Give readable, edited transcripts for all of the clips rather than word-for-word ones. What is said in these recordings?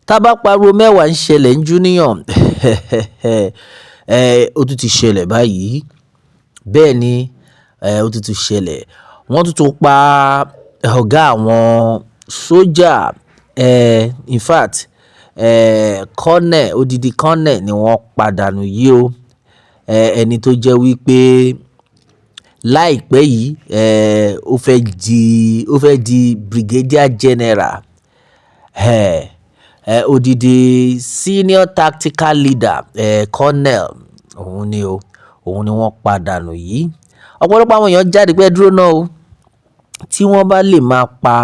tá bá pariwo mẹ́wàá ń ṣẹlẹ̀ ń junior ó tún ti ṣẹlẹ̀ báyìí. Bẹ́ẹ̀ ni ó tún ti ṣẹlẹ̀. Wọ́n tún pa ọ̀gá àwọn sójà in fact colonel, odidi colonel ni wọ́n pàdánù yìí o. Ẹni tó jẹ́ wípé láìpẹ́ yìí ó fẹ́ di brigadier general. Odidi senior tactical leader colonel òun ni wọ́n pàdánù yìí. Ọ̀pọ̀lọpọ̀ àwọn èèyàn jáde pé dúró náà o, tí wọ́n bá lè máa pa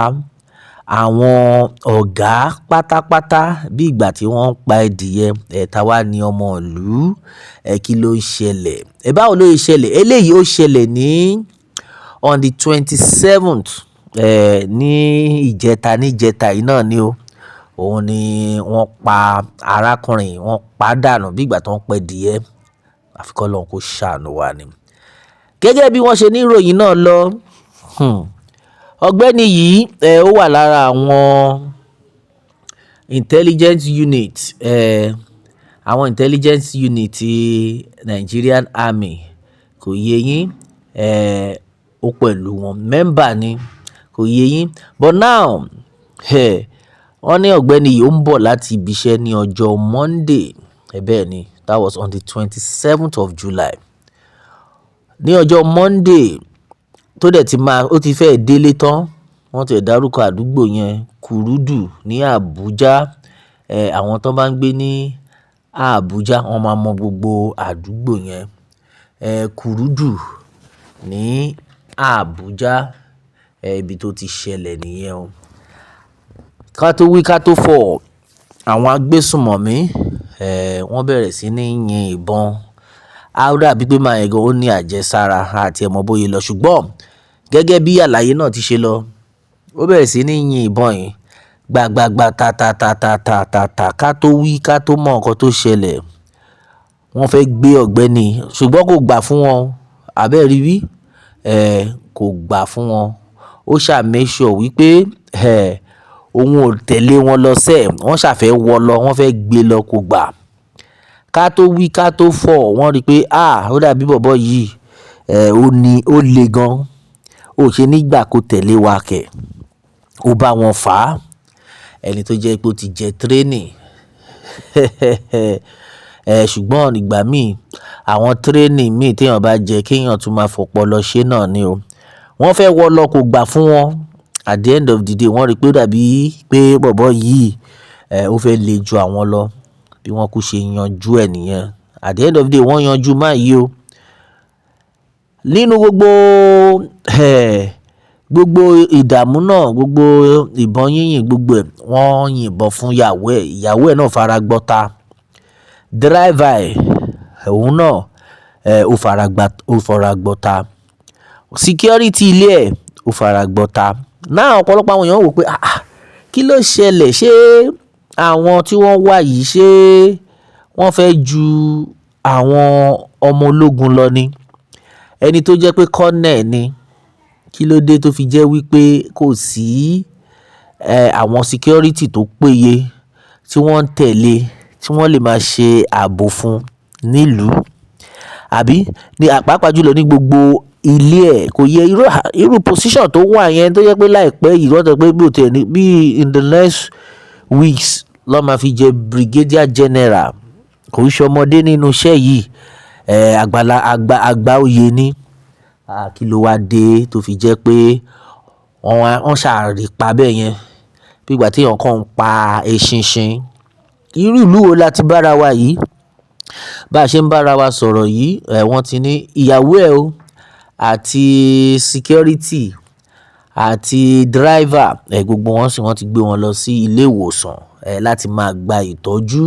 àwọn ọ̀gá pátápátá bí ìgbà tí wọ́n ń pa ẹdìyẹ, táwa ni ọmọ ìlú, kí ló ń ṣẹlẹ̀? Báwo ló ṣe ṣẹlẹ̀? Eléyìí ó ṣẹlẹ̀ ní on the 27th ní ìjẹta yìí náà ni o. Òun ni wọ́n pa arákùnrin, wọ́n pa dànù bí ìgbà tó ń pa ẹdìyẹ. Àfi k'Ọlọ́run kó ṣàánú wa ni. Gẹ́gẹ́ bí wọ́n ṣe ní ìròyìn náà lọ, ọ̀gbẹ́ni yìí ó wà lára àwọn intelligence unit ti Nigerian Army, kò yé yín, ó pẹ̀lú wọn, member ni, kò yé yín. But now wọ́n ní ọ̀gbẹ́ni yìí ó ń bọ̀ láti ibi iṣẹ́ ní ọjọ́ Monday. Bẹ́ẹ̀ ni, that was on the 27th of July. Ní ọjọ́ Monday tó dẹ̀ ó ti fẹ́ délé tán, wọ́n ti dárúkọ àdúgbò yẹn, Kurudu ní Abuja. Àwọn tó bá ń gbé ní Abuja wọ́n máa mọ gbogbo àdúgbò yẹn. Kurudu ní Abuja, ibi tó ti ṣẹlẹ̀ nìyẹn o. Ká tó wí ká tó fọ̀, àwọn Agbesunmomi wọ́n bẹ̀rẹ̀ sí ní yin ìbọn. Á dàbí pé máa yẹn gan ó ní àjẹsára àti ẹ̀mọ́ bóyá lọ, ṣùgbọ́n gẹ́gẹ́ bí àlàyé náà ti ṣe lọ, ó bẹ̀rẹ̀ sí ní yin ìbọn yìí gbàgbàgbà ta ká tó wí ká tó mọ nǹkan tó ṣẹlẹ̀. Wọ́n fẹ́ gbé ọ̀gbẹ́ni, ṣùgbọ́n kò gbà fún wọn. Àbẹ́ẹ̀rí wí, kò gbà fún wọn. Ó ṣà make sure wípé òun ò tẹ̀lé wọn lọ sẹ́ẹ̀, wọ́n ṣàfẹ́ wọ lọ, wọ́n fẹ́ gbé lọ, kò gbà. Ká tó wí ká tó fọ̀, wọ́n rí pé ó dàbí bọ̀bọ́ yìí ó le gan. Ó ṣe nígbà kó tẹ̀lé wa kẹ̀. Ó bá wọn fà á. Ẹni tó jẹ́ pé ó ti jẹ training. Ṣùgbọ́n nígbà míì àwọn training míì téèyàn bá jẹ kéèyàn tún máa fọpọlọ ṣe náà ni o. Wọ́n fẹ́ wọ lọ, kò gbà fún wọn. At the end of the day wọ́n rí pé ó dàbí pé bọ̀bọ́ yìí ó fẹ́ le ju àwọn lọ, bí wọ́n kú ṣe yanjú ẹ̀ nìyẹn. At the end of the day wọ́n yanjú máa yí o. Nínú gbogbo ìdààmú náà, gbogbo ìbọn yínyìn, gbogbo ẹ̀, wọ́n yìnbọn fún ìyàwó ẹ̀ náà fara gbọ́ta. Driver òun náà ó fara gbọ́ta. Security ilé ẹ̀ ó fara gbọ́ta. Náà ọ̀pọ̀lọpọ̀ àwọn èèyàn wò pé kí ló ṣẹlẹ̀? Ṣé àwọn tí wọ́n wà yìí, ṣé wọ́n fẹ́ ju àwọn ọmọ ológun lọ ni? Ẹni tó jẹ́ pé colonel ni, kí ló dé tó fi jẹ́ wípé kò sí àwọn security tó péye tí wọ́n ń tẹ̀lé, tí wọ́n lè máa ṣe ààbò fún nílùú? Àbí ní pàápàá jùlọ ní gbogbo ilé ẹ̀, kò yẹ irú position tó wà yẹn, tó jẹ́ pé láìpẹ́ yìí wọ́n sọ pé bí in the next weeks ló máa fi jẹ brigadier general. Kò ń ṣọmọdé nínú iṣẹ́ yìí. Àgbà oyè ni. Kí ló wá dé tó fi jẹ́ pé wọ́n ṣàrí pa bẹ́ẹ̀ yẹn bí ìgbà tí èèyàn kàn ń pa eṣinṣin? Irú ìlú wo la ti bára wa yìí? Bá a ṣe ń bára wa sọ̀rọ̀ yìí, wọ́n ti ní ìyàwó ẹ̀ o àti security àti driver, gbogbo wọ́n ti gbé wọn lọ sí ilé ìwòsàn láti máa gba ìtọ́jú.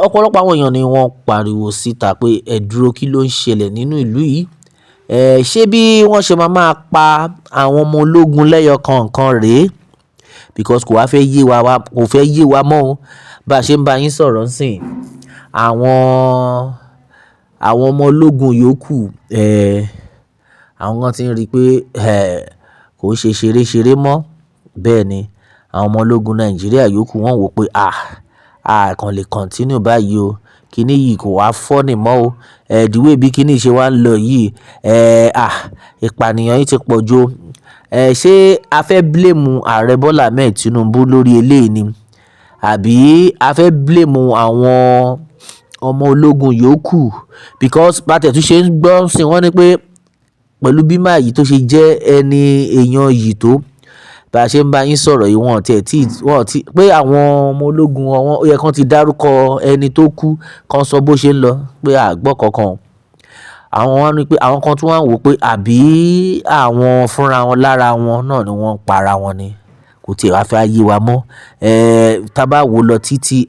Ọ̀pọ̀lọpọ̀ àwọn èèyàn ni wọ́n pariwo síta pé ẹ dúró, kí ló ń ṣẹlẹ̀ nínú ìlú yìí? Ṣé bí wọ́n ṣe máa pa àwọn ọmọ ológun lẹ́yọ kọ̀ọ̀kan rèé? Because kò fẹ́ yé wa mọ́ o. Bá a ṣe ń bá yín sọ̀rọ̀ ńsìn, àwọn ọmọ ológun yòókù, àwọn kan ti ń rí i pé kò ń ṣe ṣeré mọ́. Bẹ́ẹ̀ ni, àwọn ọmọ ológun Nàìjíríà yòókù wọ́n wò pé a kàn lè continue báyìí o, kíní yìí kò wá funny mọ́ o, the way bí kíní ṣe wá ń lọ yìí, ìpànìyàn yìí ti pọ̀ jù o. Ṣé a fẹ́ blame ààrẹ Bọ́lá Ahmed Tinubu lórí eléyìí ni, àbí a fẹ́ blame àwọn ọmọ ológun yòókù? Because bá tẹ̀ tún ṣe ń gbọ́ sí wọ́n ní pé pẹ̀lú bí máa yìí tó ṣe jẹ́ ẹni èèyàn yìí tó, bá a ṣe ń bá yín sọ̀rọ̀ yìí wọ́n ti pé àwọn ọmọ ológun wọn ó yẹ kán ti dárúkọ ẹni tó kú kan sọ bó ṣe ń lọ, pé àgbọ̀ kankan. Àwọn wá ní pé àwọn kan tún wá ń wò pé àbí àwọn fúnra wọn lára wọn náà ni wọ́n para wọn ni, kò tiẹ̀ wá fẹ́ ayé wa mọ́. Tá bá wò lọ títí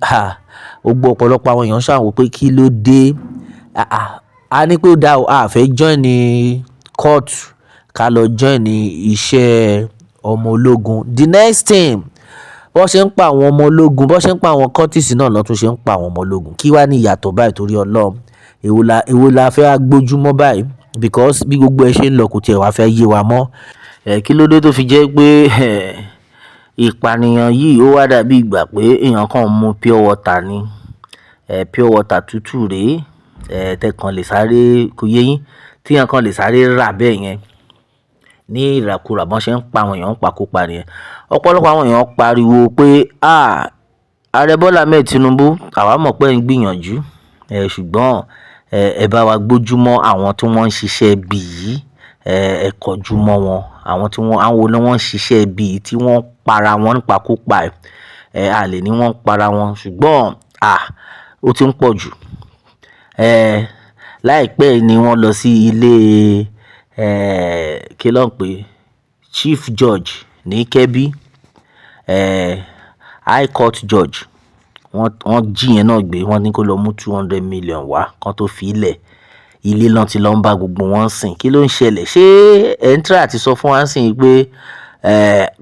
gbogbo ọ̀pọ̀lọpọ̀ àwọn èèyàn ṣà wò pé kí ló dé, a ní pé ó dá o, a fẹ́ join ní court ká lọ join ní iṣẹ́ ọmọ ológun. The next thing, bó ṣe ń pa àwọn ọmọ ológun, bó ṣe ń pa àwọn cultists náà ló tún ṣe ń pa àwọn ọmọ ológun. Kí wá ní ìyàtọ̀ báyìí torí Ọlọ́run? Èwo la fẹ́ gbójúmọ́ báyìí, because bí gbogbo ẹ ṣe ń lọ kò tiẹ̀ wá fẹ́ yé wa mọ́. Kí ló dé tó fi jẹ́ pé ìpànìyàn yìí ó wá dàbí ìgbà pé èèyàn kan mu pure water ni, pure water tútù rèé, tẹ̀kàn lè sáré kò yé yín, tí èèyàn kan lè sáré rà bẹ́ẹ̀ yẹn ní ìràkúrà bọ́n ṣe ń pa àwọn èèyàn pakópa nìyẹn. Ọ̀pọ̀lọpọ̀ àwọn èèyàn pariwo pé ààrẹ Bọ́lá Ahmed Tinubu, àwa mọ̀ pé ń gbìyànjú, ṣùgbọ́n ẹ bá wa gbójúmọ́ àwọn tí wọ́n ń ṣiṣẹ́ ibi yìí, ẹ kọjú mọ́ wọn, àwọn ni wọ́n ń ṣiṣẹ́ ibi yìí tí wọ́n para wọn nípakúpa, a lè ní wọ́n para wọn, ṣùgbọ́n ó ti ń pọ̀ jù. Láìpẹ́ ni wọ́n lọ sí ilé kí ló ń pè, Chief Judge ní Kebbi, High Court Judge, wọ́n jí yẹn náà gbé, wọ́n ní kó lọ mú 200 million wá kan tó fi ilé náà ti lọ ń bá gbogbo wọn sìn. Kí ló ń ṣẹlẹ̀? Ṣé ẹ̀ńtírà ti sọ fún wa sìn pé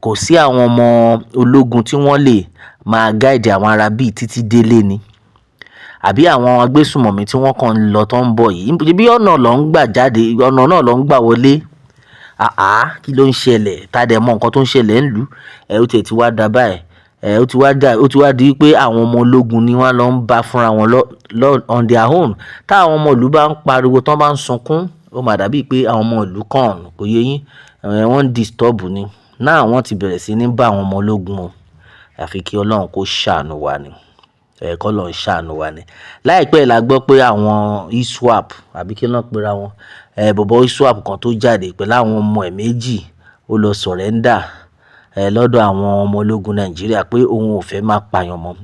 kò sí àwọn ọmọ ológun tí wọ́n lè máa guide àwọn ará bíi títí délé ni? Àbí àwọn agbésùnmọ̀mí tí wọ́n kàn ń lọ tó ń bọ̀ yìí, bí ọ̀nà ló ń gbà jáde, ọ̀nà náà ló ń gbà wọlé? Kí ló ń ṣẹlẹ̀? Tá dẹ̀ mọ nǹkan tó ń ṣẹlẹ̀ ńlú, ó tiẹ̀ ti wá dà báyìí, ó ti wá di pé àwọn ọmọ ológun ni wọ́n lọ ń bá fúnra wọn on their own. Táwọn ọmọ ìlú bá ń pariwo, tán bá ń sunkún, ó mà dàbí pé àwọn ọmọ ìlú kàn kò yé yín, wọ́n ń disturb ni. Náà wọ́n ti bẹ̀rẹ̀ sí ní bá àwọn ọmọ ológun o. Àfi kí Ọlọ́run kó ṣàánú wa ni, k'Ọlọ́run ṣàánú wa ni. Láìpẹ́ la gbọ́ pé àwọn ISWAP àbí kí ló ń pera wọn, bọ̀bọ́ ISWAP kan tó jáde pẹ̀lú àwọn ọmọ ẹ̀ méjì, ó lọ surrender lọ́dọ̀ àwọn ọmọ ológun Nàìjíríà pé òun ò fẹ́ máa pààyàn mọ́.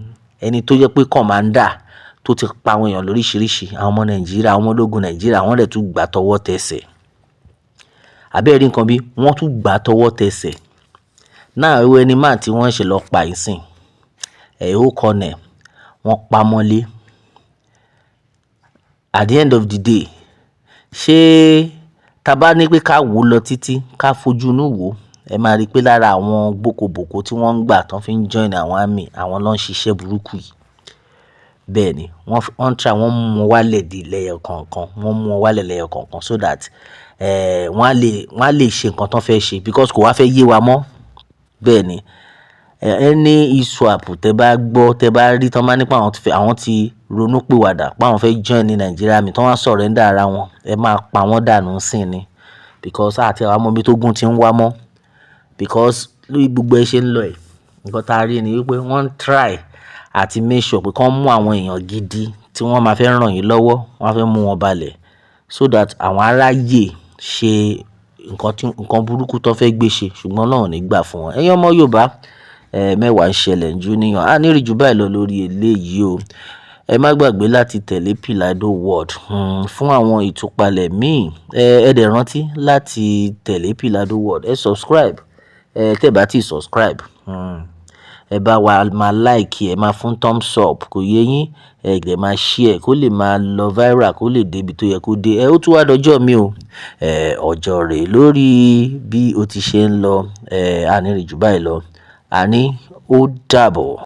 Ẹni tó jẹ́ pé commander tó ti pa àwọn èèyàn lóríṣiríṣi, àwọn ọmọ Nàìjíríà, àwọn ọmọ ológun Nàìjíríà, wọ́n dẹ̀ tún gbà tọwọ́ tẹsẹ̀. Àbẹ́ẹ̀ rí nǹkan bí wọ́n tún gbà tọwọ́ tẹsẹ̀. Náà ẹni máà tí wọ́n ṣe lọ pa ìsìn, ó kọ́nẹ̀, wọ́n pa mọ́lé. At the end of the day, ṣé tá bá ní pé ká wò lọ títí, ká fojú inú wò, ẹ máa rí pé lára àwọn gbòkògbòkò tí wọ́n ń gbà tán fi ń join àwọn army, àwọn ló ń ṣiṣẹ́ burúkú yìí. Bẹ́ẹ̀ ni, wọ́n mú wọn wálẹ̀ lẹ́yọ kọ̀ọ̀kan, so that wọ́n á lè ṣe nǹkan tán fẹ́ ṣe, because kò wá fẹ́ yé wa mọ́. Bẹ́ẹ̀ ni, ẹni ISWAP tẹ bá gbọ́, tẹ bá rí tán bá ní pé àwọn ti ronú pìwàdà pé àwọn fẹ́ join ní Nàìjíríà mi, tán wá surrender ara wọn, ẹ máa pa wọ́n dànù sìn ni, because àti àwọn ọmọ ibi tó gún ti ń wá mọ́. Because lórí gbogbo ẹ ṣe ń lọ nǹkan tá a rí ni wípé wọ́n ń try àti make sure pé kán mú àwọn èèyàn gidi tí wọ́n máa fẹ́ ràn yín lọ́wọ́, wọ́n á fẹ́ mú wọn balẹ̀, so that àwọn aráyè ṣe nǹkan burúkú tó fẹ́ gbé ṣe, ṣùgbọ́n Ọlọ́run ò ní gbà fún wọn. Ẹ̀yin ọmọ Yorùbá, mẹ́wàá ń ṣẹlẹ̀ ń júníyàn, a ní rí jù báyìí lọ lórí eléyìí o. Ẹ má gbàgbé láti tẹ̀lé Pilado World fún àwọn ìtúpalẹ̀ míì. Ẹ dẹ̀ rántí láti tẹ̀lé Pilado World, ẹ subscribe, tẹ́ bá ti subscribe, ẹ bá wa máa like, ẹ máa fún thumbs up, kò yé yín, ẹ dẹ̀ máa share kó lè máa lọ viral, kó lè débi tó yẹ kó dé. Ó tún wá dọjọ́ mi o, ọjọ́ rẹ̀ lórí bí ó ti ṣe ń lọ, a ní rí jù báyìí lọ, a ní ó dàbọ̀.